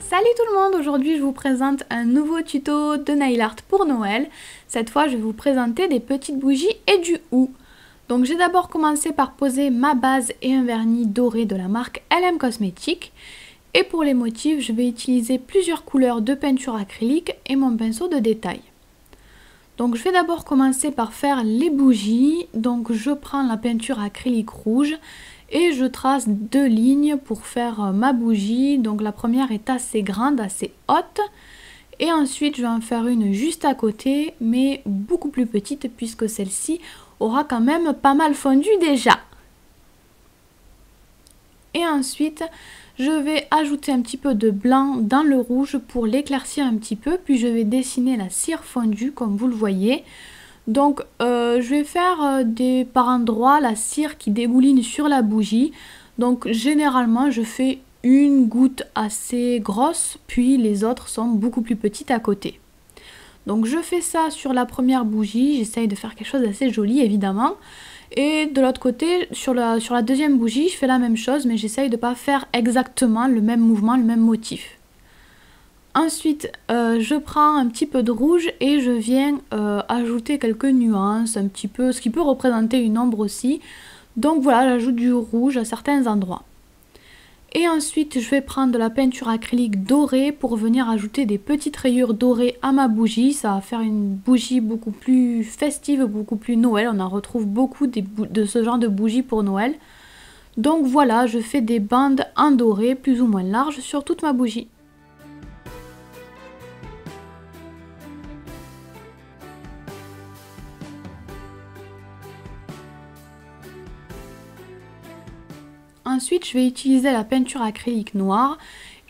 Salut tout le monde, aujourd'hui je vous présente un nouveau tuto de nail art pour Noël. Cette fois je vais vous présenter des petites bougies et du hou. Donc j'ai d'abord commencé par poser ma base et un vernis doré de la marque LM Cosmetics. Et pour les motifs, je vais utiliser plusieurs couleurs de peinture acrylique et mon pinceau de détail. Donc je vais d'abord commencer par faire les bougies. Donc je prends la peinture acrylique rouge et je trace deux lignes pour faire ma bougie. Donc la première est assez grande, assez haute. Et ensuite je vais en faire une juste à côté, mais beaucoup plus petite puisque celle-ci aura quand même pas mal fondu déjà. Et ensuite je vais ajouter un petit peu de blanc dans le rouge pour l'éclaircir un petit peu. Puis je vais dessiner la cire fondue comme vous le voyez. Donc je vais faire par endroits la cire qui dégouline sur la bougie. Donc généralement je fais une goutte assez grosse, puis les autres sont beaucoup plus petites à côté. Donc je fais ça sur la première bougie, j'essaye de faire quelque chose d'assez joli évidemment. Et de l'autre côté, sur la deuxième bougie, je fais la même chose, mais j'essaye de ne pas faire exactement le même mouvement, le même motif. Ensuite, je prends un petit peu de rouge et je viens ajouter quelques nuances, un petit peu, ce qui peut représenter une ombre aussi. Donc voilà, j'ajoute du rouge à certains endroits. Et ensuite, je vais prendre de la peinture acrylique dorée pour venir ajouter des petites rayures dorées à ma bougie. Ça va faire une bougie beaucoup plus festive, beaucoup plus Noël. On en retrouve beaucoup de ce genre de bougies pour Noël. Donc voilà, je fais des bandes en doré plus ou moins larges sur toute ma bougie. Ensuite, je vais utiliser la peinture acrylique noire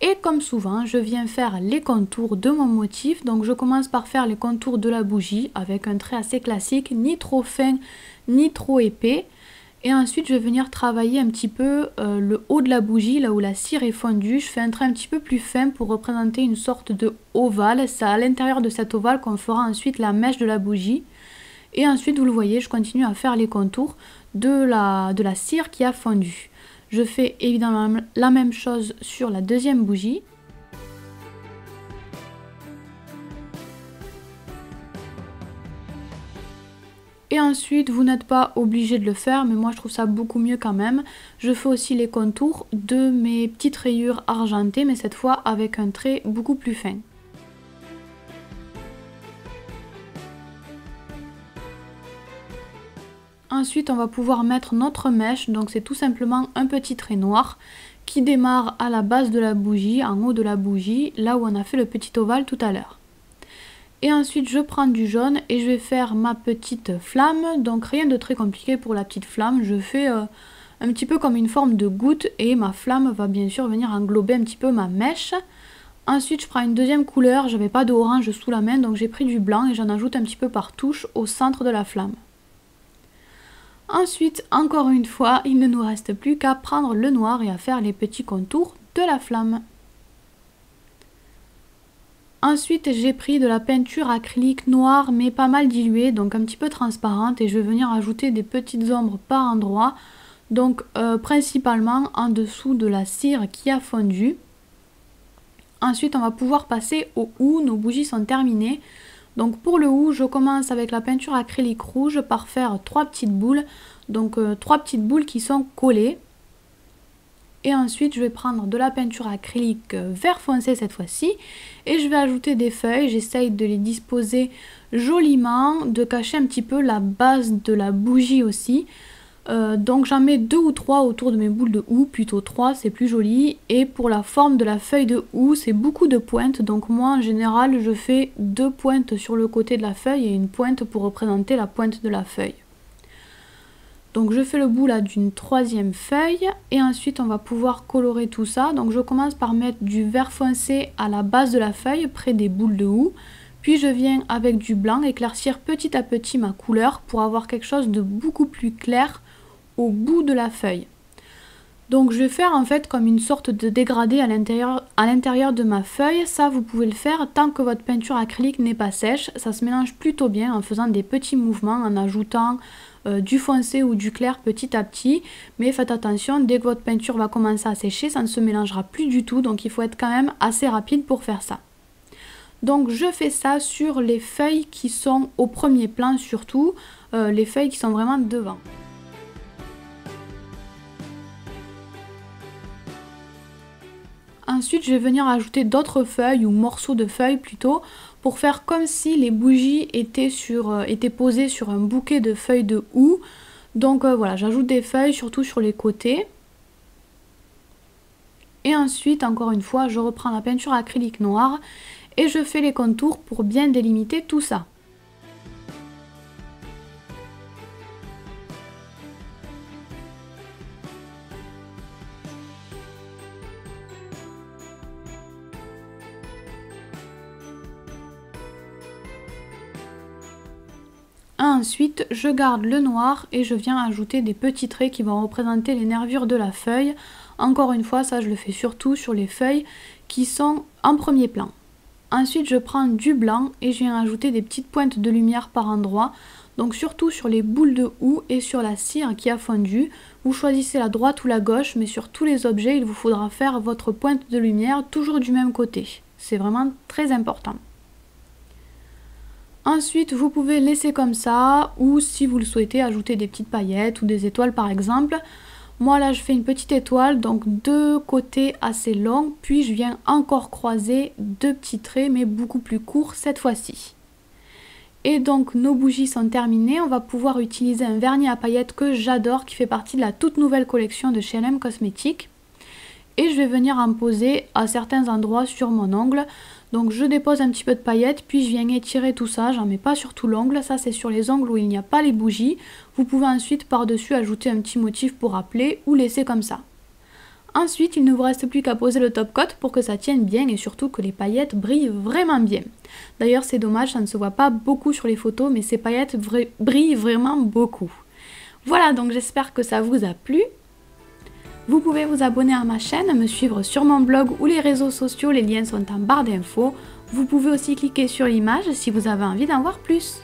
et comme souvent, je viens faire les contours de mon motif. Donc je commence par faire les contours de la bougie avec un trait assez classique, ni trop fin, ni trop épais. Et ensuite, je vais venir travailler un petit peu le haut de la bougie, là où la cire est fondue. Je fais un trait un petit peu plus fin pour représenter une sorte de ovale. C'est à l'intérieur de cet ovale qu'on fera ensuite la mèche de la bougie. Et ensuite, vous le voyez, je continue à faire les contours de la cire qui a fondu. Je fais évidemment la même chose sur la deuxième bougie. Et ensuite, vous n'êtes pas obligé de le faire, mais moi je trouve ça beaucoup mieux quand même. Je fais aussi les contours de mes petites rayures argentées, mais cette fois avec un trait beaucoup plus fin. Ensuite, on va pouvoir mettre notre mèche, donc c'est tout simplement un petit trait noir qui démarre à la base de la bougie, en haut de la bougie, là où on a fait le petit ovale tout à l'heure. Et ensuite, je prends du jaune et je vais faire ma petite flamme, donc rien de très compliqué pour la petite flamme. Je fais un petit peu comme une forme de goutte et ma flamme va bien sûr venir englober un petit peu ma mèche. Ensuite, je prends une deuxième couleur, j'avais pas d'orange sous la main, donc j'ai pris du blanc et j'en ajoute un petit peu par touche au centre de la flamme. Ensuite, encore une fois, il ne nous reste plus qu'à prendre le noir et à faire les petits contours de la flamme. Ensuite, j'ai pris de la peinture acrylique noire mais pas mal diluée, donc un petit peu transparente, et je vais venir ajouter des petites ombres par endroits, donc principalement en dessous de la cire qui a fondu. Ensuite, on va pouvoir passer au hou, nos bougies sont terminées. Donc pour le hou, je commence avec la peinture acrylique rouge par faire trois petites boules. Donc trois petites boules qui sont collées. Et ensuite, je vais prendre de la peinture acrylique vert foncé cette fois-ci. Et je vais ajouter des feuilles. J'essaye de les disposer joliment, de cacher un petit peu la base de la bougie aussi. Donc j'en mets 2 ou 3 autour de mes boules de hou, plutôt 3, c'est plus joli. Et pour la forme de la feuille de hou, c'est beaucoup de pointes, donc moi en général je fais 2 pointes sur le côté de la feuille et une pointe pour représenter la pointe de la feuille. Donc je fais le bout là d'une troisième feuille et ensuite on va pouvoir colorer tout ça. Donc je commence par mettre du vert foncé à la base de la feuille près des boules de hou. Puis je viens avec du blanc éclaircir petit à petit ma couleur pour avoir quelque chose de beaucoup plus clair au bout de la feuille. Donc je vais faire en fait comme une sorte de dégradé à l'intérieur de ma feuille. Ça vous pouvez le faire tant que votre peinture acrylique n'est pas sèche. Ça se mélange plutôt bien en faisant des petits mouvements, en ajoutant du foncé ou du clair petit à petit. Mais faites attention, dès que votre peinture va commencer à sécher, ça ne se mélangera plus du tout. Donc il faut être quand même assez rapide pour faire ça. Donc je fais ça sur les feuilles qui sont au premier plan surtout, les feuilles qui sont vraiment devant. Ensuite, je vais venir ajouter d'autres feuilles ou morceaux de feuilles plutôt pour faire comme si les bougies étaient posées sur un bouquet de feuilles de houx. Donc voilà, j'ajoute des feuilles surtout sur les côtés. Et ensuite, encore une fois, je reprends la peinture acrylique noire et je fais les contours pour bien délimiter tout ça. Ensuite, je garde le noir et je viens ajouter des petits traits qui vont représenter les nervures de la feuille. Encore une fois, ça je le fais surtout sur les feuilles qui sont en premier plan. Ensuite, je prends du blanc et je viens ajouter des petites pointes de lumière par endroits. Donc surtout sur les boules de houx et sur la cire qui a fondu. Vous choisissez la droite ou la gauche, mais sur tous les objets, il vous faudra faire votre pointe de lumière toujours du même côté. C'est vraiment très important. Ensuite, vous pouvez laisser comme ça, ou si vous le souhaitez, ajouter des petites paillettes ou des étoiles par exemple. Moi là, je fais une petite étoile, donc deux côtés assez longs, puis je viens encore croiser deux petits traits, mais beaucoup plus courts cette fois-ci. Et donc nos bougies sont terminées, on va pouvoir utiliser un vernis à paillettes que j'adore, qui fait partie de la toute nouvelle collection de chez H&M Cosmetics. Et je vais venir en poser à certains endroits sur mon ongle. Donc je dépose un petit peu de paillettes, puis je viens étirer tout ça, j'en mets pas sur tout l'ongle, ça c'est sur les ongles où il n'y a pas les bougies. Vous pouvez ensuite par-dessus ajouter un petit motif pour rappeler ou laisser comme ça. Ensuite, il ne vous reste plus qu'à poser le top coat pour que ça tienne bien et surtout que les paillettes brillent vraiment bien. D'ailleurs c'est dommage, ça ne se voit pas beaucoup sur les photos, mais ces paillettes brillent vraiment beaucoup. Voilà, donc j'espère que ça vous a plu. Vous pouvez vous abonner à ma chaîne, me suivre sur mon blog ou les réseaux sociaux, les liens sont en barre d'infos. Vous pouvez aussi cliquer sur l'image si vous avez envie d'en voir plus.